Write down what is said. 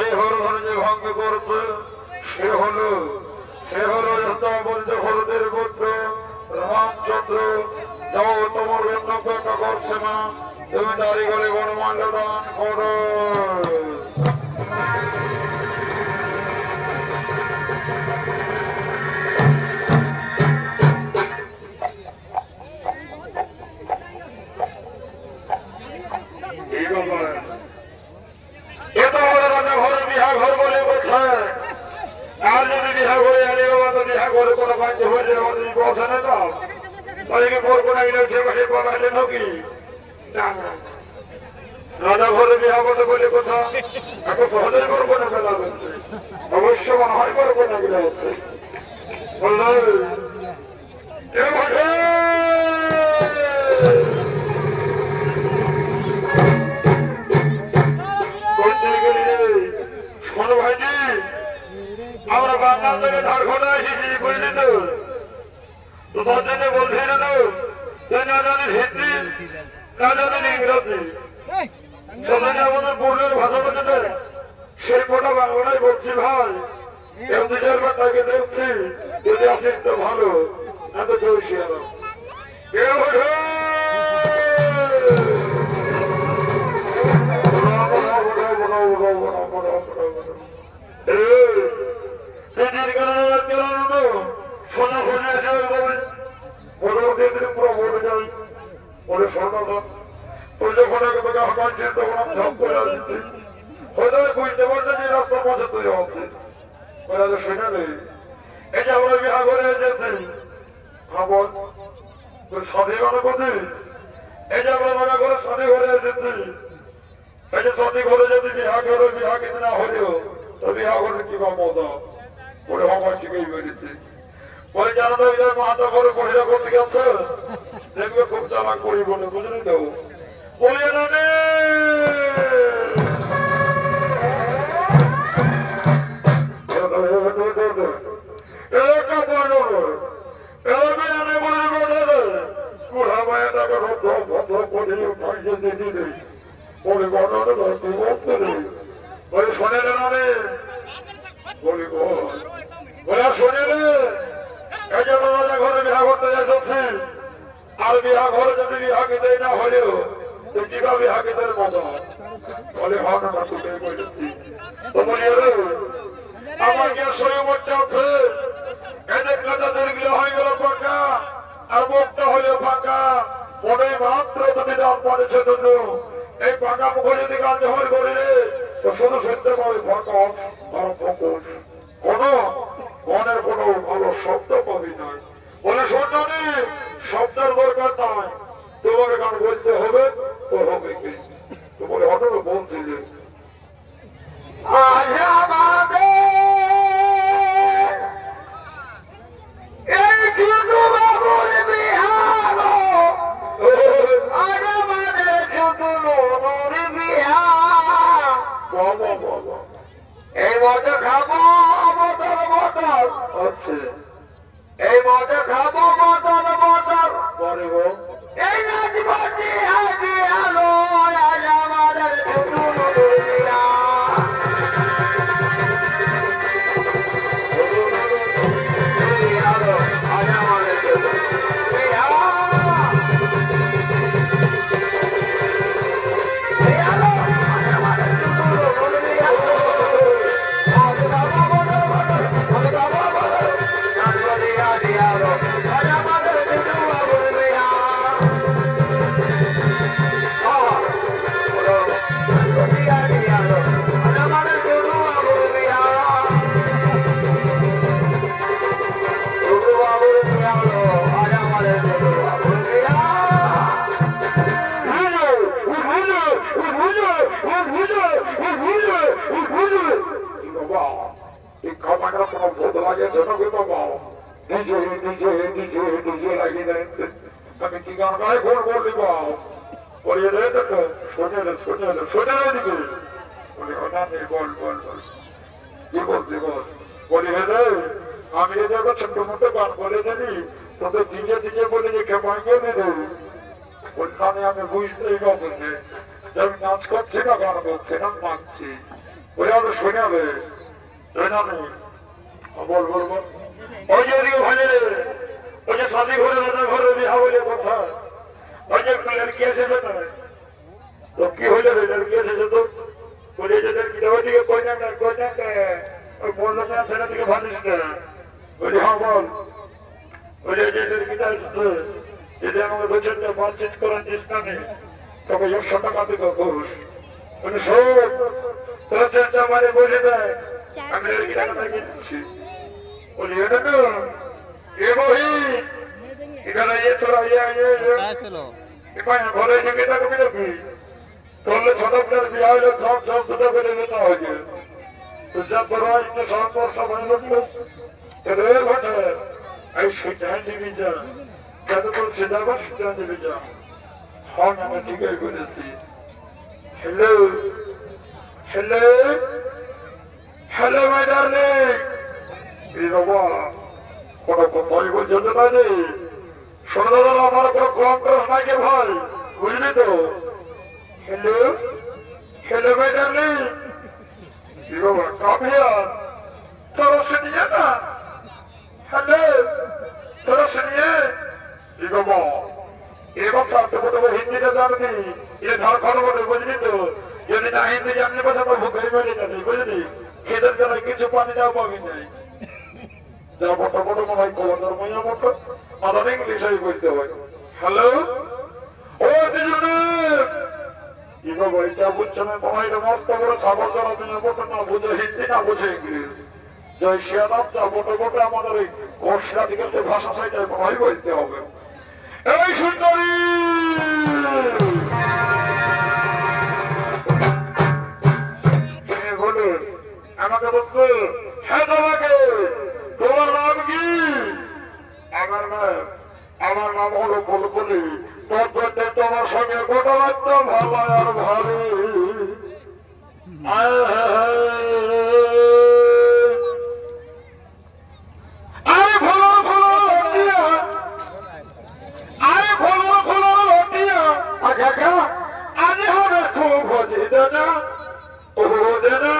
এই হরধন যে ভঙ্গ করছে সে হলো হরদের পুত্র রামচন্দ্র। যাও তোমার অন্য কথা করছে না, তুমি দাঁড়ি করে গণমাল্য দান করো। ঘর বলে কোথায় আর যদি বিহা করে আনে তো বিহা করে কোনো কাজ হয়ে যায় কথা না তো তাদেরকে করবো না গেলে সে পাশে পাঠালে নাকি রাজা ঘরে বিহা করতে বলে কোথা এত সহজে করবো না বেলা হচ্ছে অবশ্য মনে হয় করবো না গেলে হচ্ছে আমরা বাংলা থেকে ঝাড়খণ্ডে এসেছি বুঝলি তো তোমার জন্য বলছি না না জানেন হিন্দি না জানেন ইংরেজি সেখানে আমাদের পূর্ণের ভাষা বলছে সেই কোটা বাংলাটাই বলছি ভাই কেউ নিজের বাচ্চাকে দেখছি যদি আসিস তো ভালো না তো চলছি কেউ সোনা ফোনে এসে মোটামুটি পুরো ভোটে যাই ওরে সোনা ওই যখন তোকে হটাচ্ছি তখন আমি ঝপ করে আসছি হয়তো বুঝতে পারছে যে রাস্তার মাঝে তৈরি হচ্ছে সেটা নেই এই যে আমরা বিহা করে এসেছি খবর তোর সাথে মনে করছি এই যে আমরা মনে করে সাথে ঘরে এসেছি এই যে সাথে ঘরে যদি বিহা করে বিহা কিছু না হলেও তো বিহা করে কি বা মজা ওরে আমার ঠিকই বেরিয়েছে ওই জানা মাথা করে মহিলা করতে গেছে দেখবে খুব চালাক করি বলে বুঝলি তো বলে জানে শোনে রে বলি শোনে রে এই জন্য ঘরে বিহা করতে যাচ্ছি আর বিহা ঘরে যদি বিহা খেতে না হলেও তুই কিভাবে বিহা খেতে মজা বলে হয় না তোকে বলেছি তো বলি আমার কে সই মরতে হচ্ছে এদের কাজা দীর্ঘ হয়ে গেল ফাঁকা আর মুখটা হলেও ফাঁকা মনে মাত্র তুমি দাম পড়েছে তুমি এই ফাঁকা মুখে যদি গান জমা করে তো শুধু শুনতে পাবে ফাঁকা প্রকোষ কোন মনের কোন ভালো শব্দ পাবি নাই বলে শোনি শব্দের দরকার নাই তোমাকে গান বলতে হবে তো হবে কি তো বলে অটোর বলছি যে আজ আমাদের এই শুধু বাবুর বিহার আজ আমাদের শুধু নূর বিহার বাবা বাবা এই মজা খাবো হচ্ছে এই মজা খাবো বদল বদল পরে গো এই নাচবাজি হাজি আলো আজ আমাদের আমি কি গান গাই ফোন করলি বলিয়ে দেয় দেখো শোনে দিকে বলি হঠাৎ বল বল বল কি বলছি বল বলি হে আমি এ দেখো ছোট্ট মোটো গান বলে জানি তোকে দিকে দিকে বলে যে খেপাই গেলে রে ওইখানে আমি বুঝতেই পারছি আমি নাচ করছি না গান করছি না মানছি ওরা তো শোনাবে বল বল বল ওই যে এদিকে ভালো ওই যে শাদি ঘরে দাদা ঘরে বিহা বলে কথা ওই যে লড়কি এসেছে না তো কি হইলে রে লড়কি এসেছে তো বলে যে লড়কি ওইদিকে কই না ওই বললো না সেটা থেকে ভালিস না বলি হ্যাঁ বল বলে যে লড়কিটা এসেছে যদি আমাকে বলছেন যে বাতচিত করার চেষ্টা নেই তোকে 100 টাকা থেকে ঘুষ বলে শোন তোর চেষ্টা আমারে বলে দেয় আমি লড়কিটাকে তাকে দিচ্ছি বলি এটা তো এ বহি এখানে এ তোরা ঘরে ঢুকে থাকবি নাকি তোরলে ছোট প্লেয়ার বিয়ে হইলে সব সব ছোট করে যেতে হয়েছে তো যা তোর সরকার সবাই লোক ঘটে এই সেটা দিবি যা যাতে তোর সেটা আবার সেটা দিবি যা হন আমি ঠিকই করেছি hello hello hello my darling এই বাবা কোনো কথাই বলছে না রে শোনো দাদা আমার কোনো কম খরচ নাকি ভাই বুঝলি তো হ্যালো হ্যালো মাই ডার্লিং এই বাবা কাম হিয়ার তোরা শুনিয়ে না হ্যালো তোরা শুনিয়ে এই বাবা এ কথা তো হিন্দিটা জানবি এ ঝাড়খণ্ড বলে বুঝলি তো যদি না হিন্দি জানলে কথা তো ভুকে মেরে যাবি বুঝলি খেতের বেলায় কিছু পানি যাও পাবি নাই যা মোটা মোটো মনে হয় কমান্ডার মহিলা মতো আমাদের ইংলিশে বলতে হয় হ্যালো ও দিজনে কি গো বইটা বুঝছো না মনে হয় মস্ত বড় খবর যারা তুমি মতো না বুঝে হিন্দি না বুঝে ইংলিশ জয় শিয়ানাথ যা মোটো মোটো আমাদের এই কষরা দিকে যে ভাষা চাইতে মনে হয় বলতে হবে এই সুন্দরী বলে আমাকে বলছো হ্যাঁ তোমাকে তোমার নাম কি আমার নাম হলো বুলবুলি তোর জন্য তোমার সঙ্গে গোটা রাজ্য ভালো আর ভালো আরে ফলো ফলো লটিয়া আরে ফলো ফলো লটিয়া আগে আগে হবে খুব দেনা ও দেনা